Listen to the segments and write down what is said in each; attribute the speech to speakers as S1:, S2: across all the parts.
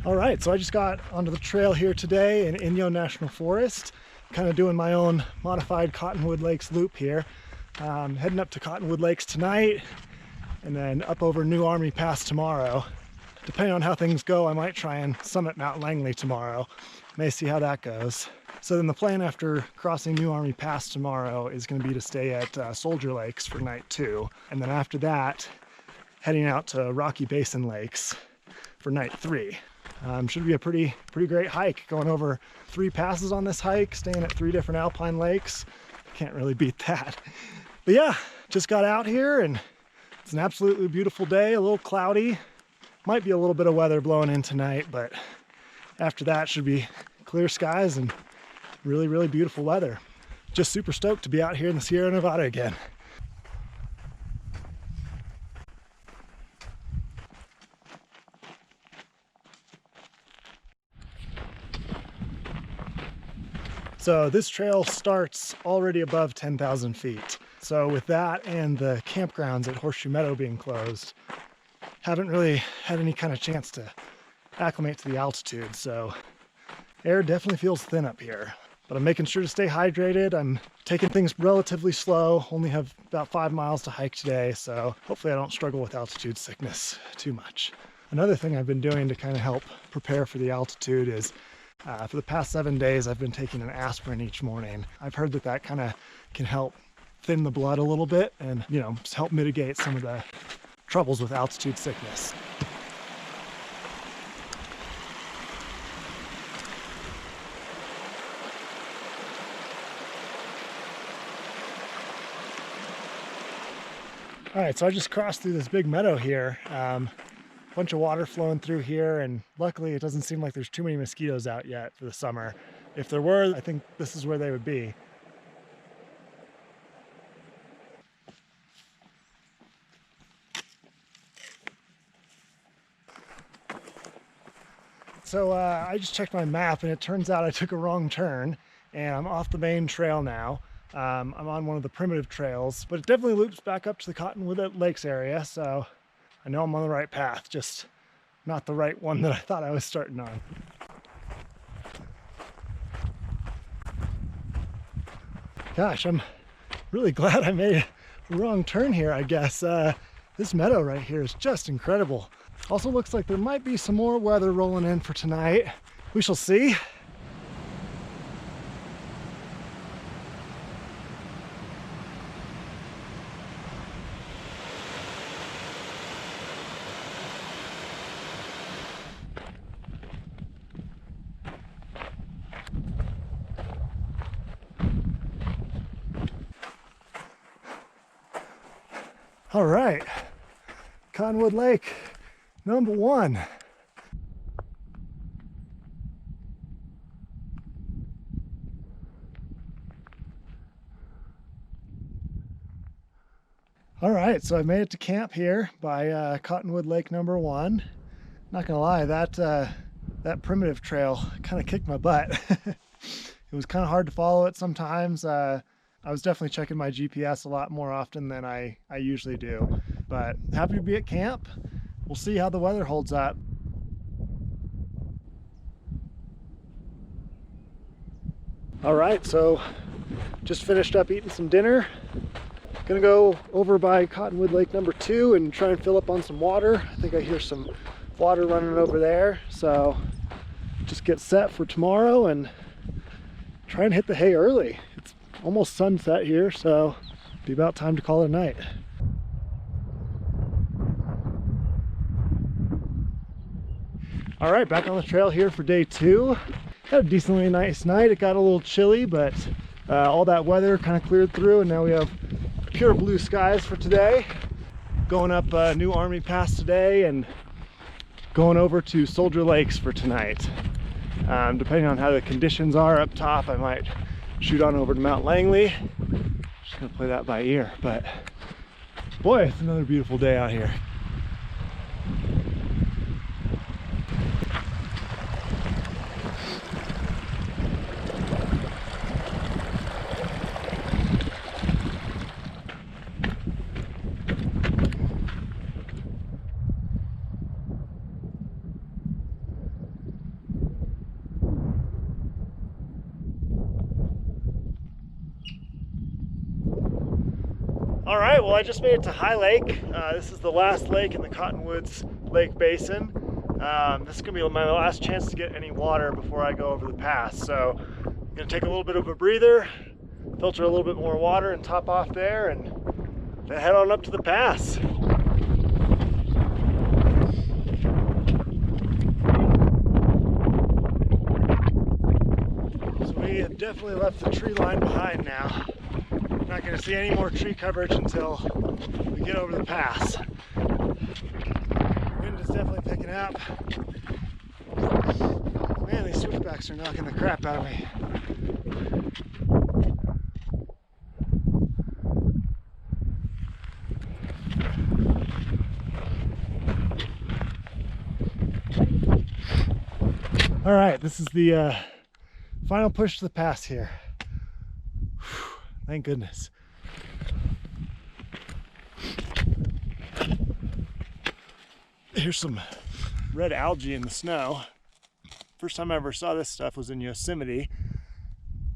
S1: All right, so I just got onto the trail here today in Inyo National Forest, kind of doing my own modified Cottonwood Lakes Loop here. Heading up to Cottonwood Lakes tonight and then up over New Army Pass tomorrow. Depending on how things go, I might try and summit Mount Langley tomorrow. May see how that goes. So then the plan after crossing New Army Pass tomorrow is going to be to stay at Soldier Lakes for night 2. And then after that, heading out to Rocky Basin Lakes for night 3. Should be a pretty great hike, going over 3 passes on this hike, staying at 3 different alpine lakes. Can't really beat that. But yeah, just got out here and it's an absolutely beautiful day, a little cloudy. Might be a little bit of weather blowing in tonight, but after that should be clear skies and really beautiful weather. Just super stoked to be out here in the Sierra Nevada again. So this trail starts already above 10,000 feet. So with that and the campgrounds at Horseshoe Meadow being closed, haven't really had any kind of chance to acclimate to the altitude. So air definitely feels thin up here, but I'm making sure to stay hydrated. I'm taking things relatively slow, only have about 5 miles to hike today. So hopefully I don't struggle with altitude sickness too much. Another thing I've been doing to kind of help prepare for the altitude is for the past 7 days, I've been taking an aspirin each morning. I've heard that that kind of can help thin the blood a little bit and, you know, just help mitigate some of the troubles with altitude sickness. All right, so I just crossed through this big meadow here. Bunch of water flowing through here, and luckily it doesn't seem like there's too many mosquitoes out yet for the summer. If there were, I think this is where they would be. So I just checked my map and it turns out I took a wrong turn and I'm off the main trail now. I'm on one of the primitive trails, but it definitely loops back up to the Cottonwood Lakes area, so I know I'm on the right path, just not the right one that I thought I was starting on. Gosh, I'm really glad I made a wrong turn here, I guess. This meadow right here is just incredible. Also looks like there might be some more weather rolling in for tonight. We shall see. All right, Cottonwood Lake, number 1. All right, so I made it to camp here by Cottonwood Lake number 1. Not gonna lie, that primitive trail kind of kicked my butt. It was kind of hard to follow it sometimes. I was definitely checking my GPS a lot more often than I usually do, but happy to be at camp. We'll see how the weather holds up. All right, so just finished up eating some dinner. Gonna go over by Cottonwood Lake number 2 and try and fill up on some water. I think I hear some water running over there, so just get set for tomorrow and try and hit the hay early. It's almost sunset here, so it'll be about time to call it a night. All right, back on the trail here for day 2. Had a decently nice night. It got a little chilly, but all that weather kind of cleared through, and now we have pure blue skies for today. Going up New Army Pass today and going over to Soldier Lakes for tonight. Depending on how the conditions are up top, I might shoot on over to Mount Langley. Just gonna play that by ear, but boy, it's another beautiful day out here. All right, well, I just made it to High Lake. This is the last lake in the Cottonwoods Lake Basin. This is gonna be my last chance to get any water before I go over the pass. So I'm gonna take a little bit of a breather, filter a little bit more water and top off there, and then head on up to the pass. We have definitely left the tree line behind now. Not going to see any more tree coverage until we get over the pass. Wind is definitely picking up. Man, these switchbacks are knocking the crap out of me. All right, this is the final push to the pass here. Whew, thank goodness. Here's some red algae in the snow. First time I ever saw this stuff was in Yosemite.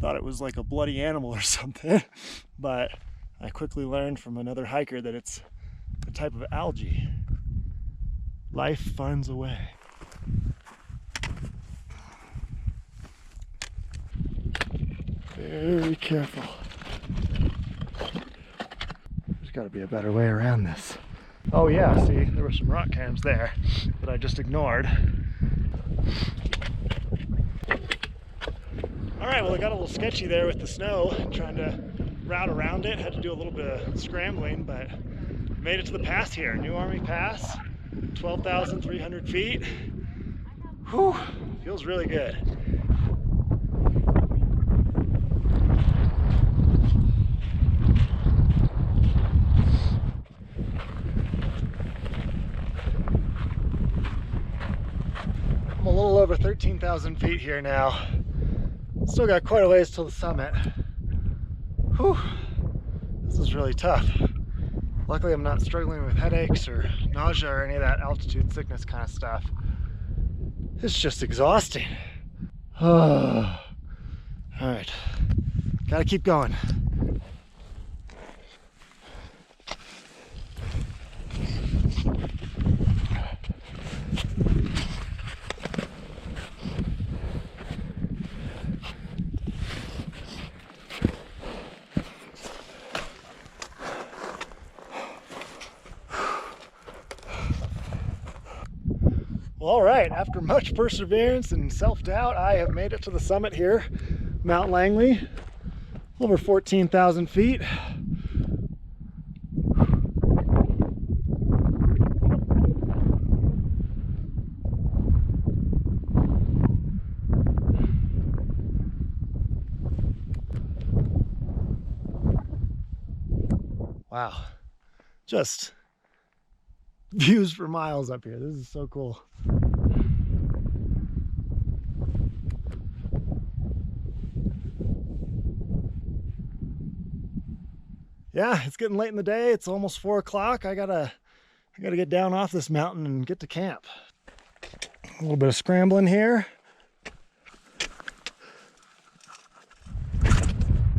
S1: Thought it was like a bloody animal or something, but I quickly learned from another hiker that it's a type of algae. Life finds a way. Very careful. There's got to be a better way around this. Oh yeah, see, there were some rock cams there that I just ignored. All right, well, it got a little sketchy there with the snow, trying to route around it. Had to do a little bit of scrambling, but made it to the pass here. New Army Pass, 12,300 feet. Whew, feels really good. I'm a little over 13,000 feet here now. Still got quite a ways till the summit. Whew, this is really tough. Luckily I'm not struggling with headaches or nausea or any of that altitude sickness kind of stuff. It's just exhausting. All right, gotta keep going. All right, after much perseverance and self-doubt, I have made it to the summit here, Mount Langley, over 14,000 feet. Wow, just views for miles up here. This is so cool. Yeah, it's getting late in the day. It's almost 4 o'clock. I gotta get down off this mountain and get to camp. A little bit of scrambling here.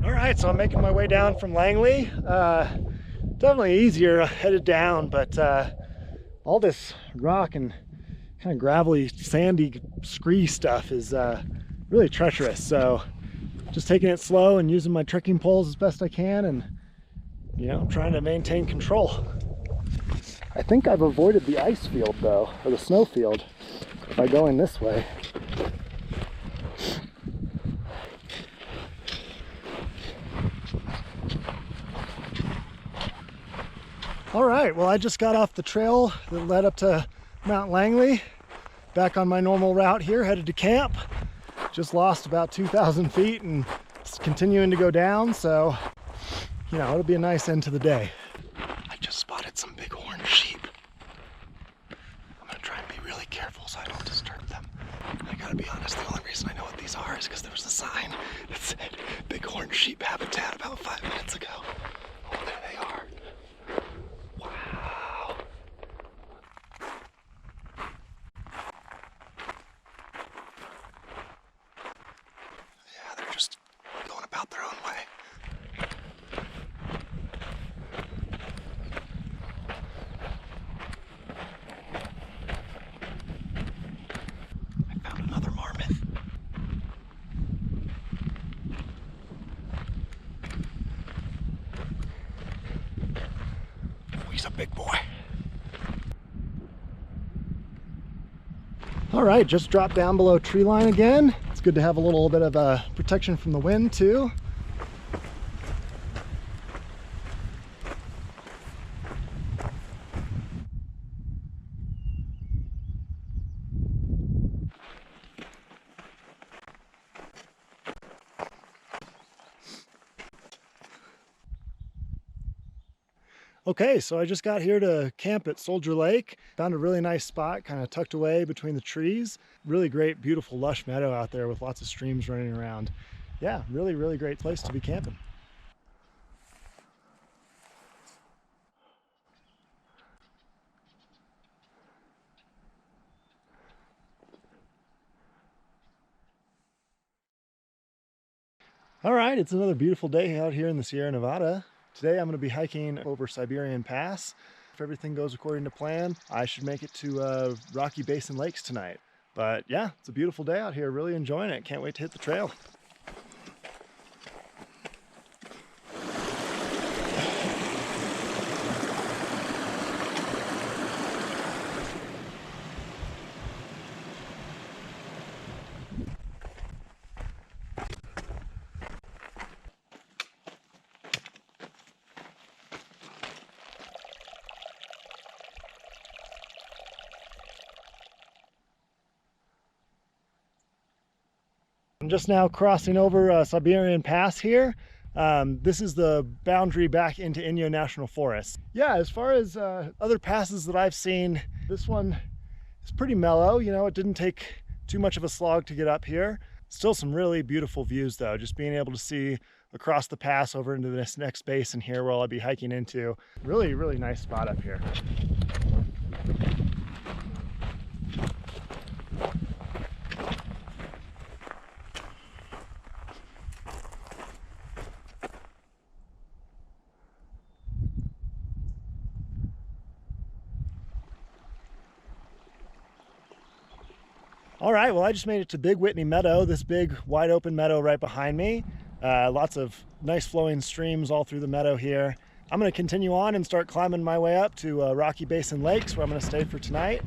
S1: All right, so I'm making my way down from Langley. Definitely easier headed down, but all this rock and kind of gravelly, sandy, scree stuff is really treacherous. So just taking it slow and using my trekking poles as best I can, and you know, trying to maintain control. I think I've avoided the ice field though, or the snow field, by going this way. All right, well, I just got off the trail that led up to Mount Langley. Back on my normal route here, headed to camp. Just lost about 2,000 feet and it's continuing to go down, so you know, it'll be a nice end to the day. I just spotted some bighorn sheep. I'm gonna try and be really careful so I don't disturb them. I gotta be honest, the only reason I know what these are is because there was a sign that said bighorn sheep habitat about 5 minutes ago. Oh, there they are. Wow. Yeah, they're just going about their own way. He's a big boy. All right, just dropped down below tree line again. It's good to have a little bit of protection from the wind too. Okay, so I just got here to camp at Soldier Lake. Found a really nice spot, kind of tucked away between the trees. Really great, beautiful, lush meadow out there with lots of streams running around. Yeah, really, really great place to be camping. All right, it's another beautiful day out here in the Sierra Nevada. Today I'm going to be hiking over Siberian Pass. If everything goes according to plan, I should make it to Rocky Basin Lakes tonight. But yeah, it's a beautiful day out here, really enjoying it. Can't wait to hit the trail. I'm just now crossing over Siberian Pass here. This is the boundary back into Inyo National Forest. Yeah, as far as other passes that I've seen, this one is pretty mellow. You know, it didn't take too much of a slog to get up here. Still some really beautiful views though, just being able to see across the pass over into this next basin here where I'll be hiking into. Really, really nice spot up here. All right, well, I just made it to Big Whitney Meadow, this big wide open meadow right behind me. Lots of nice flowing streams all through the meadow here. I'm going to continue on and start climbing my way up to Rocky Basin Lakes, where I'm going to stay for tonight.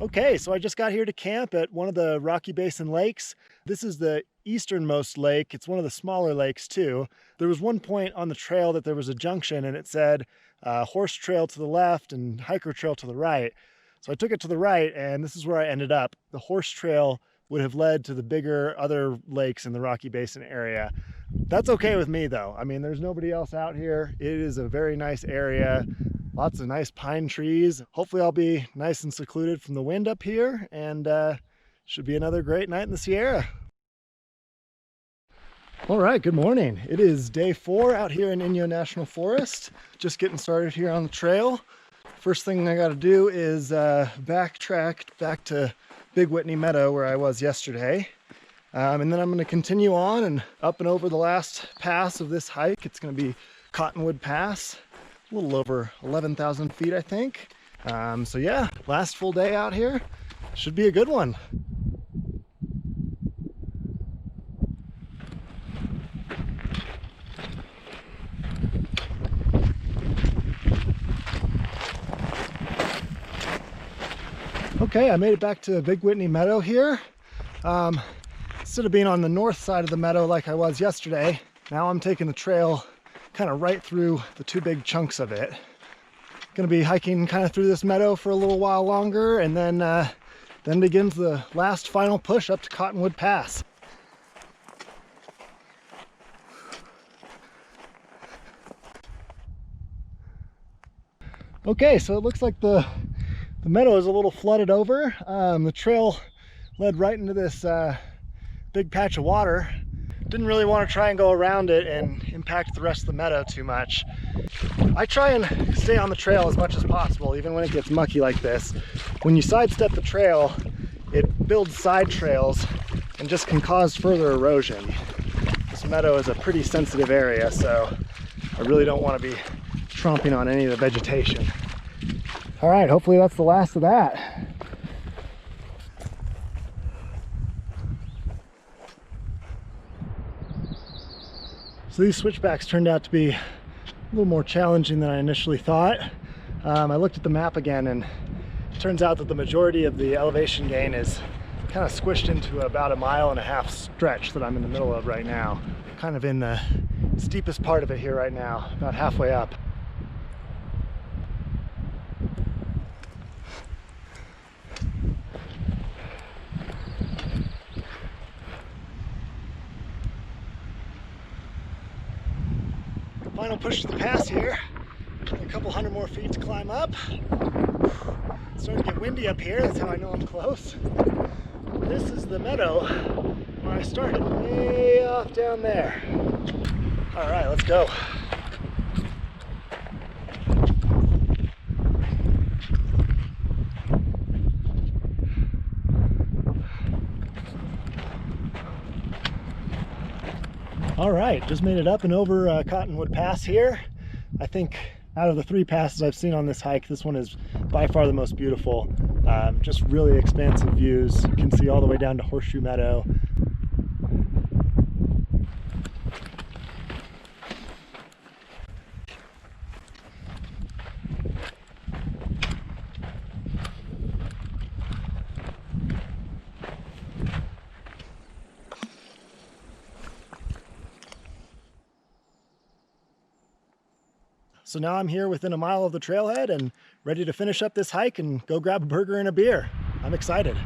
S1: Okay, so I just got here to camp at one of the Rocky Basin Lakes. This is the easternmost lake. It's one of the smaller lakes too. There was one point on the trail that there was a junction and it said horse trail to the left and hiker trail to the right. So I took it to the right and this is where I ended up. The horse trail would have led to the bigger other lakes in the Rocky Basin area. That's okay with me though. I mean, there's nobody else out here. It is a very nice area. Lots of nice pine trees. Hopefully I'll be nice and secluded from the wind up here and should be another great night in the Sierra. All right, good morning. It is day 4 out here in Inyo National Forest. Just getting started here on the trail. First thing I got to do is backtrack back to Big Whitney Meadow where I was yesterday. And then I'm going to continue on and up and over the last pass of this hike. It's going to be Cottonwood Pass, a little over 11,000 feet, I think. So yeah, last full day out here. Should be a good one. Okay, I made it back to Big Whitney Meadow here. Instead of being on the north side of the meadow like I was yesterday, now I'm taking the trail kind of right through the 2 big chunks of it. Gonna be hiking kind of through this meadow for a little while longer, and then begins the last final push up to Cottonwood Pass. Okay, so it looks like the meadow is a little flooded over. The trail led right into this big patch of water. Didn't really want to try and go around it and impact the rest of the meadow too much. I try and stay on the trail as much as possible, even when it gets mucky like this. When you sidestep the trail, it builds side trails and just can cause further erosion. This meadow is a pretty sensitive area, so I really don't want to be tromping on any of the vegetation. All right, hopefully that's the last of that. So these switchbacks turned out to be a little more challenging than I initially thought. I looked at the map again, and it turns out that the majority of the elevation gain is kind of squished into about a 1.5 mile stretch that I'm in the middle of right now. Kind of in the steepest part of it here right now, about halfway up. Final push to the pass here. A couple hundred more feet to climb up. It's starting to get windy up here, that's how I know I'm close. This is the meadow where I started, way off down there. All right, let's go. All right, just made it up and over Cottonwood Pass here. I think out of the 3 passes I've seen on this hike, this one is by far the most beautiful. Just really expansive views. You can see all the way down to Horseshoe Meadow. So now I'm here within a mile of the trailhead and ready to finish up this hike and go grab a burger and a beer. I'm excited.